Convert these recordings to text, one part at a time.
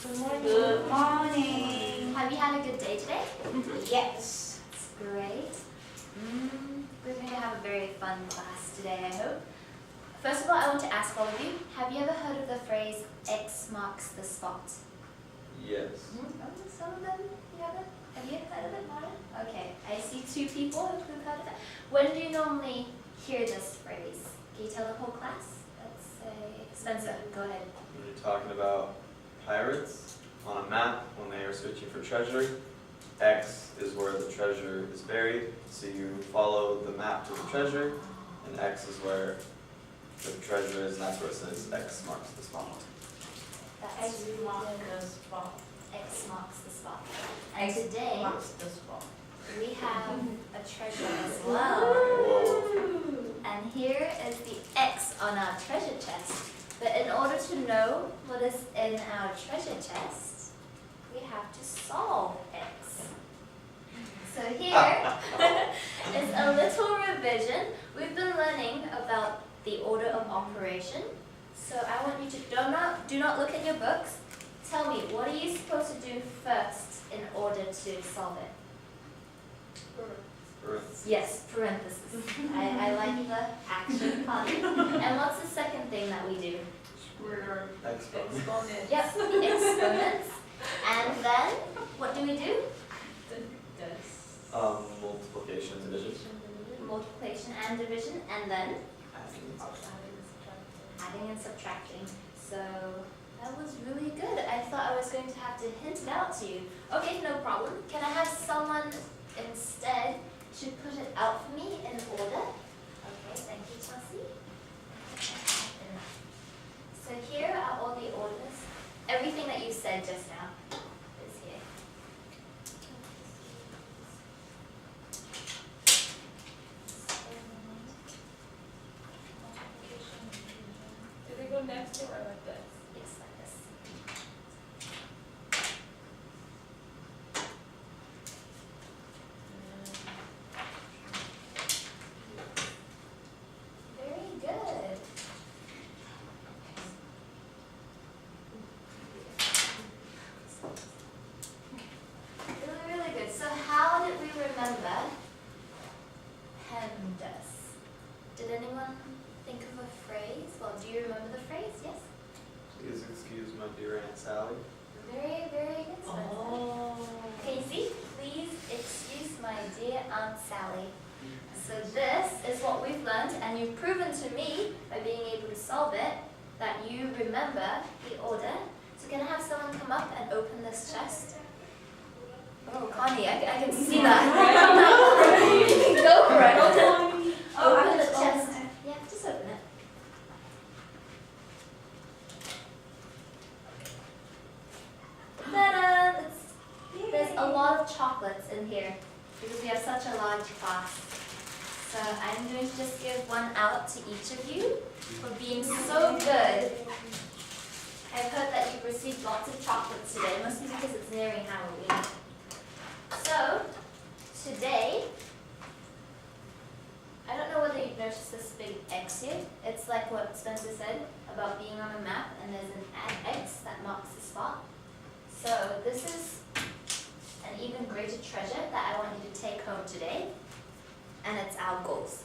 Good morning. Good morning. Have you had a good day today? Yes. That's great. We're going to have a very fun class today, I hope. First of all, I want to ask all of you, have you ever heard of the phrase X marks the spot? Yes. Oh, some of them you haven't? Have you heard of it, Mara? Okay, I see two people who've heard of it. When do you normally hear this phrase? Can you tell the whole class? Let's say, Spencer, go ahead. When you're talking about pirates on a map when they are searching for treasure, X is where the treasure is buried. So you follow the map to the treasure, and X is where the treasure is, and that's where it says X marks the spot. That's X marks the spot. X marks the spot. X Today, marks the spot. we have a treasure as well. Whoa. And here is the X on our treasure chest. But in order to know what is in our treasure chest, we have to solve X. So here is a little revision. We've been learning about the order of operation. So I want you to do not look at your books. Tell me, what are you supposed to do first in order to solve it? Earth. Yes, parentheses. I like the action part. And what's the second thing that we do? Square Exponent. Yep, exponents. And then, what do we do? Multiplication, division. Multiplication and division, and then Adding. adding and subtracting. So that was really good. I thought I was going to have to hint it out to you. Okay, no problem. Can I have someone instead to put it out for me in order? Okay, thank you, Chelsea. So here are all the orders. Everything that you said just now is here. Do they go next to or like this? Yes, like this. Very good. Really, really good. So how did we remember PEMDAS? Did anyone think of a phrase? Well, do you remember the phrase? Yes? Please excuse my dear Aunt Sally. Very, very good, Spencer. Oh. Casey, please excuse my dear Aunt Sally. So this is what we've learned, and you've proven to me, by being able to solve it, that you remember the order. So can I have someone come up and open this chest? Oh, Connie, I can see that. Go for it. Open the chest. Yeah, just open it. Ta-da! There's a lot of chocolates in here because we have such a large class. So I'm going to just give one out to each of you for being so good. I've heard that you've received lots of chocolates today. It must be because it's nearing Halloween. So, today, I don't know whether you've noticed this big X here. It's like what Spencer said about being on a map and there's an X that marks the spot. So this is an even greater treasure that I want you to take home today, and it's our goals.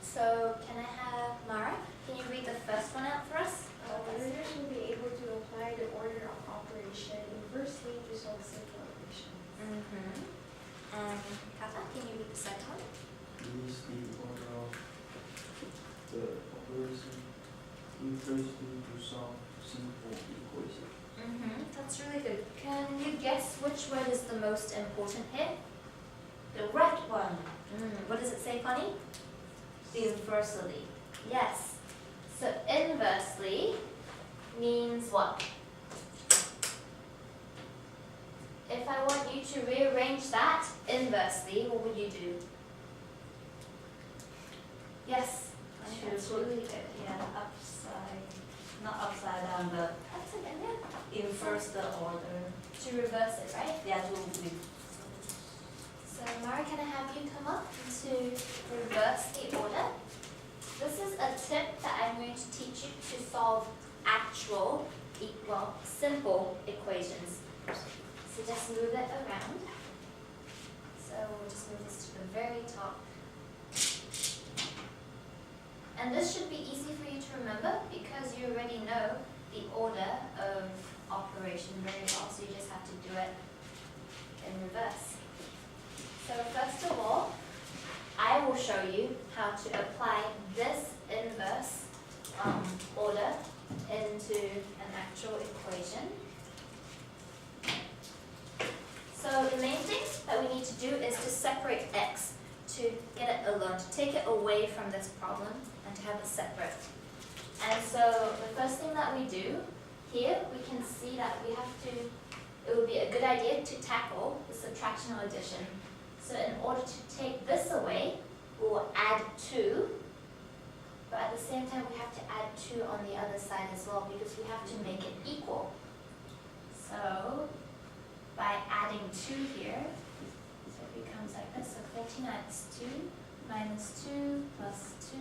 So can I have Mara? Can you read the first one out for us? Learners will be able to apply the order of operation inversely to solve simple operations. And Kata, can you read the second one? Use the order of the operation inversely to solve simple equation. That's really good. Can you guess which word is the most important here? The red one. What does it say, Connie? Inversely. Yes. So inversely means what? If I want you to rearrange that inversely, what would you do? Yes. I think that's really good. Yeah, upside, not upside down, but That's a good one. inverse the order. To reverse it, right? Yeah, to be. So Mara, can I have you come up to reverse the order? This is a tip that I'm going to teach you to solve actual simple equations. So just move it around. So we'll just move this to the very top. And this should be easy for you to remember because you already know the order of operation very well, so you just have to do it in reverse. So first of all, I will show you how to apply this inverse order into an actual equation. So the main thing that we need to do is to separate x, to get it alone, to take it away from this problem and to have it separate. And so the first thing that we do here, we can see that we have to, it would be a good idea to tackle the subtraction or addition. So in order to take this away, we will add 2, but at the same time we have to add 2 on the other side as well because we have to make it equal. So by adding 2 here, so it becomes like this, so 49 is 2 minus 2 plus 2,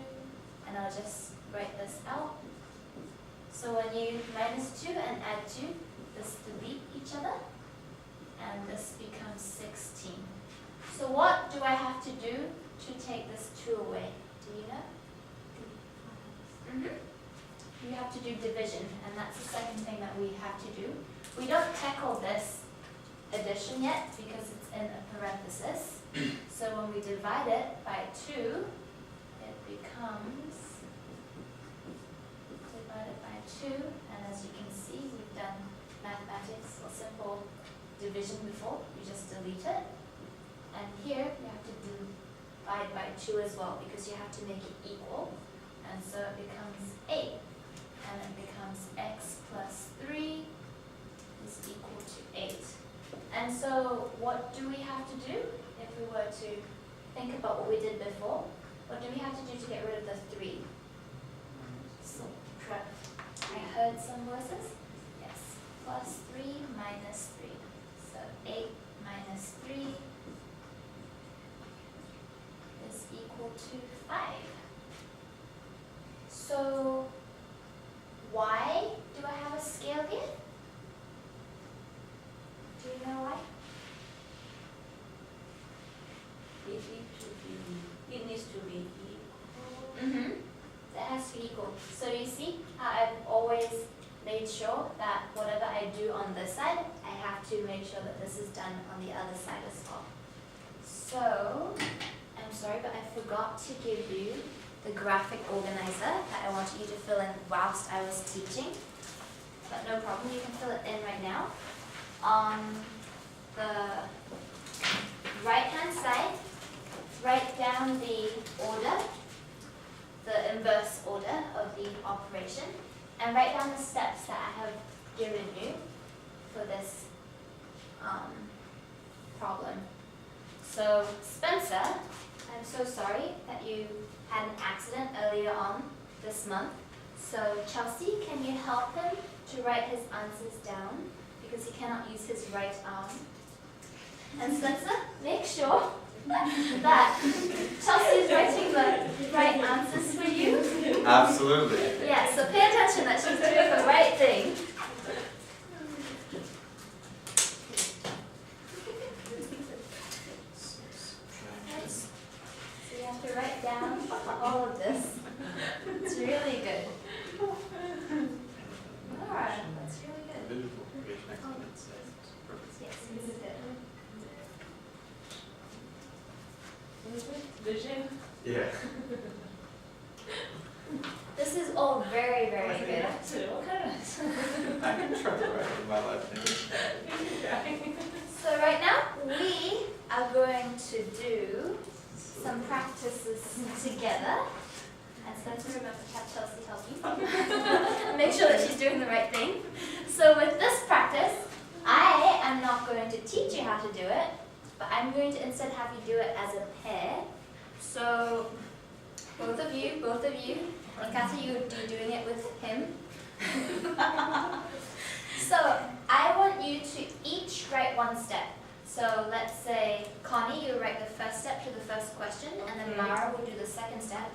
and I'll just write this out. So when you minus 2 and add 2, this delete each other, and this becomes 16. So what do I have to do to take this 2 away? Do you know? You have to do division, and that's the second thing that we have to do. We don't tackle this addition yet because it's in a parenthesis. So when we divide it by 2, it becomes divided by 2, and as you can see, we've done mathematics or simple division before. You just delete it. And here, you have to divide by 2 as well because you have to make it equal. And so it becomes 8. And it becomes x plus 3 is equal to 8. And so what do we have to do if we were to think about what we did before? What do we have to do to get rid of the 3? So, I heard some voices. Yes. Plus 3 minus 3. So 8 minus 3 is equal to 5. So why do I have a scale here? Do you know why? It needs to be equal. That has to be equal. So you see how I've always made sure that whatever I do on this side, I have to make sure that this is done on the other side as well. So, I'm sorry, but I forgot to give you the graphic organizer that I wanted you to fill in whilst I was teaching. But no problem, you can fill it in right now. On the right-hand side, write down the order, the inverse order of the operation, and write down the steps that I have given you for this problem. So, Spencer, I'm so sorry that you had an accident earlier on this month. So, Chelsea, can you help him to write his answers down because he cannot use his right arm? And Spencer, make sure that Chelsea is writing the right answers for you. Absolutely. Yeah, so pay attention that she's doing the right thing. So you have to write down all of this. It's really good. Alright, that's really good. Visual creation excellence. Perfect. Yes, this is good. Vision. Yeah. This is all very, very good. What kind of? I can try to write with my left hand. So right now, we are going to do some practices together. And Spencer, remember to have Chelsea help you. Make sure that she's doing the right thing. So with this practice, I am not going to teach you how to do it, but I'm going to instead have you do it as a pair. So both of you, Nikata, you'll be doing it with him. So I want you to each write one step. So let's say, Connie, you write the first step to the first question, and then Mara will do the second step.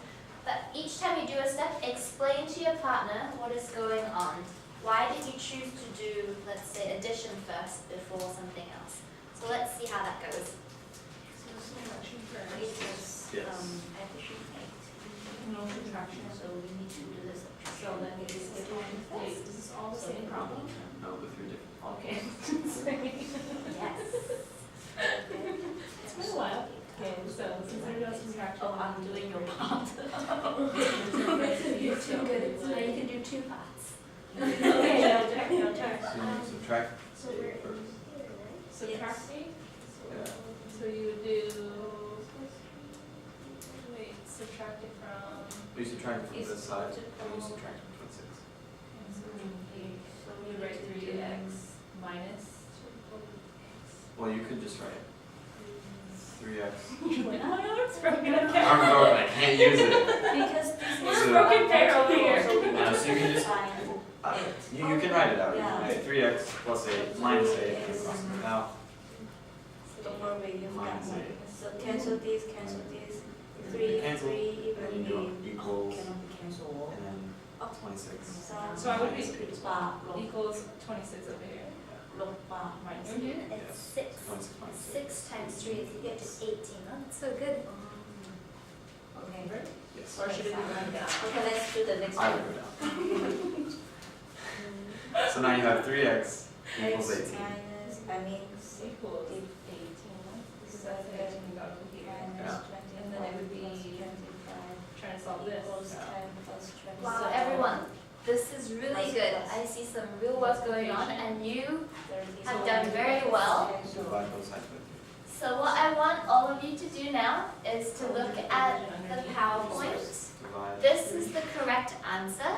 But each time you do a step, explain to your partner what is going on. why did you choose to do, let's say, addition first before something else? So let's see how that goes. It's Yes. addition 8. No subtraction, so we need to do this. So then it is the Wait, is this all the same problem? No, the three different. Okay. Yes. It's been a while. Okay, so since there's no subtraction. Oh, I'm doing your part. You're too good. So now you can do two parts. Okay, your turn, your turn. So you subtract So we're eight in first. here, right? Yes. Subtracting? Yeah. So you would do, wait, subtract it from, You subtract from Is this side, equal to and you all- subtract from 26. So you we write need to 3x minus. Well, you could just write 3x. It's broken I'm broken, I can't use it. Because this is. So- Broken pair over here. So we need Yeah, so you to can just- find You can write it out. You Yeah. can write 3x plus 8 minus 8 and cross it out. Don't worry, you've got Minus one. 8. So cancel this, cancel this. They cancel, 3 and you even do be equals, cannot be cancelled. and then Oh. 26. So I would be- minus 8. 八 log Equals 26 over here. 8 minus Mhm. Yes. It's 6. 26 minus 8. 6 times 3 is equal to 18. Oh, that's so good. Okay. Yes. Or should it be going down? Okay, let's do the next I one. would go down. So now you have 3x equals X 18. minus, I mean, Equals 18 Because that's the 18 we got over here. minus 25 And then it would be plus 25 Trying to solve this. equals Yeah. 10 plus 27. Wow, everyone, this is really good. I see some real work going on, and you 30. have So done very well. Divide both sides by 3. So what I want all of you to do now is to look at the PowerPoint. Divide This is the correct answer,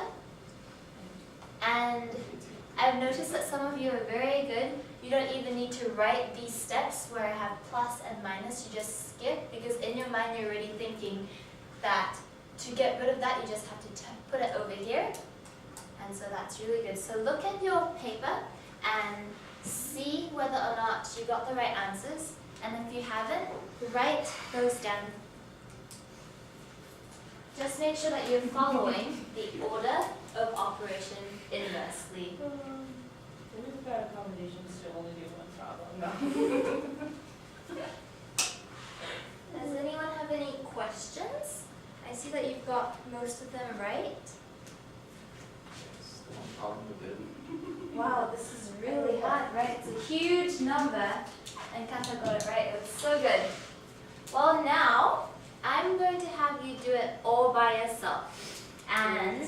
and 18. I've noticed that some of you are very good. You don't even need to write these steps where I have plus and minus, you just skip, because in your mind you're already thinking that to get rid of that you just have to put it over here, and so that's really good. So look at your paper and see whether or not you got the right answers, and if you haven't, write those down. Just make sure that you're following the order of operation inversely. We've got accommodations to only do one problem. Does anyone have any questions? I see that you've got most of them right. Yes, the one problem with it. Wow, this is really hard, right? It's a huge number, and Kata got it right. It was so good. Well, now I'm going to have you do it all by yourself, and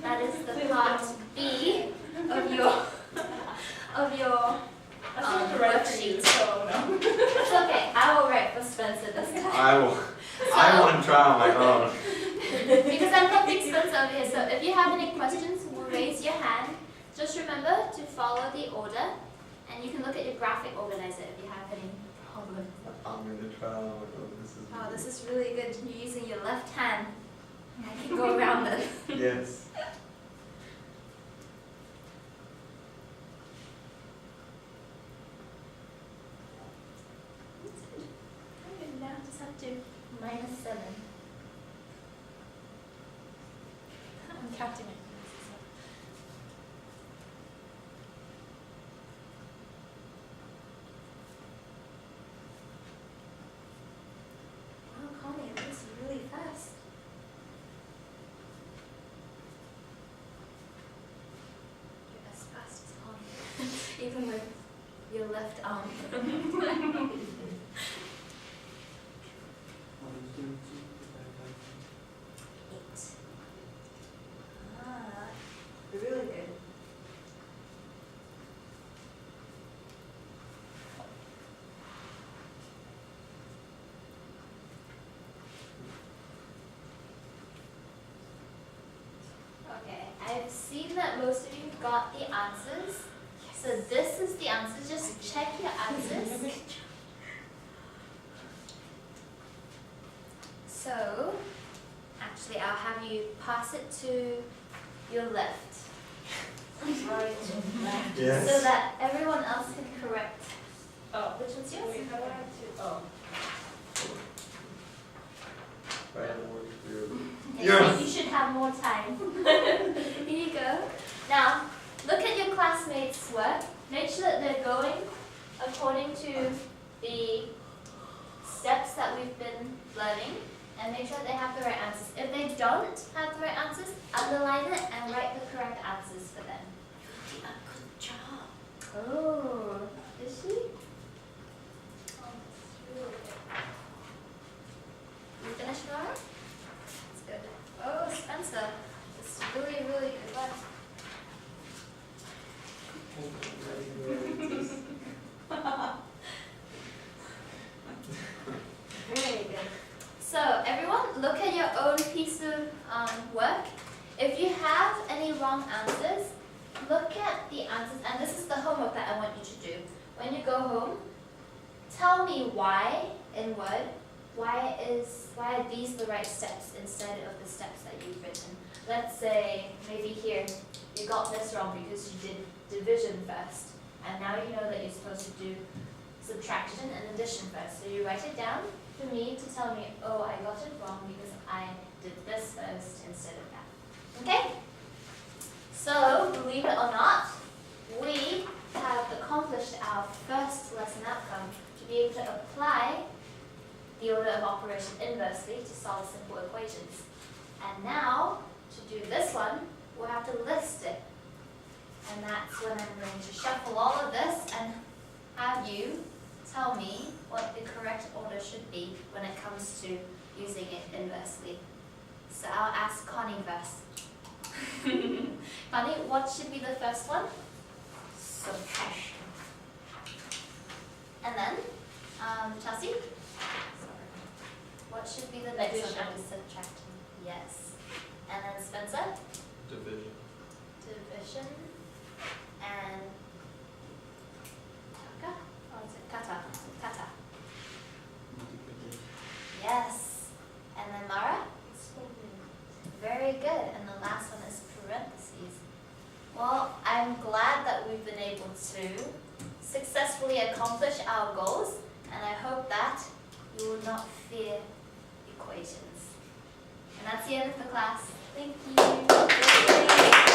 that is the part B of your That's not the right for you, so no. It's okay. I will write for Spencer this time. I want to try on my own. Because I'm helping Spencer over here, so if you have any questions, raise your hand. Just remember to follow the order, and you can look at your graphic organizer if you have any problems. I'm going to try on my own. This is Wow, this is really good. You're using your left hand. I can go around this. Yes. Okay, now I just have to -7. I'm counting it. Wow, Connie, this is really fast. You're as fast as Connie, even with your left arm. What is 32 divided by 8. Ah, really good. Okay, I've seen that most of you got the answers. So this is the answer. Just check your answers. So, actually, I'll have you pass it to your left, Right, left. Yes. so that everyone else can correct. Oh, Which one's yours? wait, how do I have to, oh. Right in order for your- And Yes. You should have more time. Here you go. Now, work, make sure that they're going according to the steps that we've been learning, and make sure that they have the right answers. If they don't have the right answers, underline it and write the correct answers for them. You did a good job. Oh, is she? Oh, that's really good. You finished, Nora? That's good. Oh, Spencer, it's really, really good work. Very good. So everyone, look at your own piece of work. If you have any wrong answers, look at the answers, and this is the homework that I want you to do. When you go home, tell me why in Word. Why are these the right steps instead of the steps that you've written? Let's say maybe here you got this wrong because you did division first, and now you know that you're supposed to do subtraction and addition first. So you write it down for me to tell me, oh, I got it wrong because I did this first instead of that. Okay? So, believe it or not, we have accomplished our first lesson outcome to be able to apply the order of operation inversely to solve simple equations. And now, to do this one, we'll have to list it. And that's when I'm going to shuffle all of this and have you tell me what the correct order should be when it comes to using it inversely. So I'll ask Connie first. Connie, what should be the first one? Subtraction. And then, Chelsea? What should be the next one after subtraction? Yes. And then Spencer? Division. Division. And Taka? Or is it Kata? Kata. Multiplication. Yes. And then Lara? Very good. And the last one is parentheses. Well, I'm glad that we've been able to successfully accomplish our goals, and I hope that you will not fear equations. And that's the end of the class. Thank you.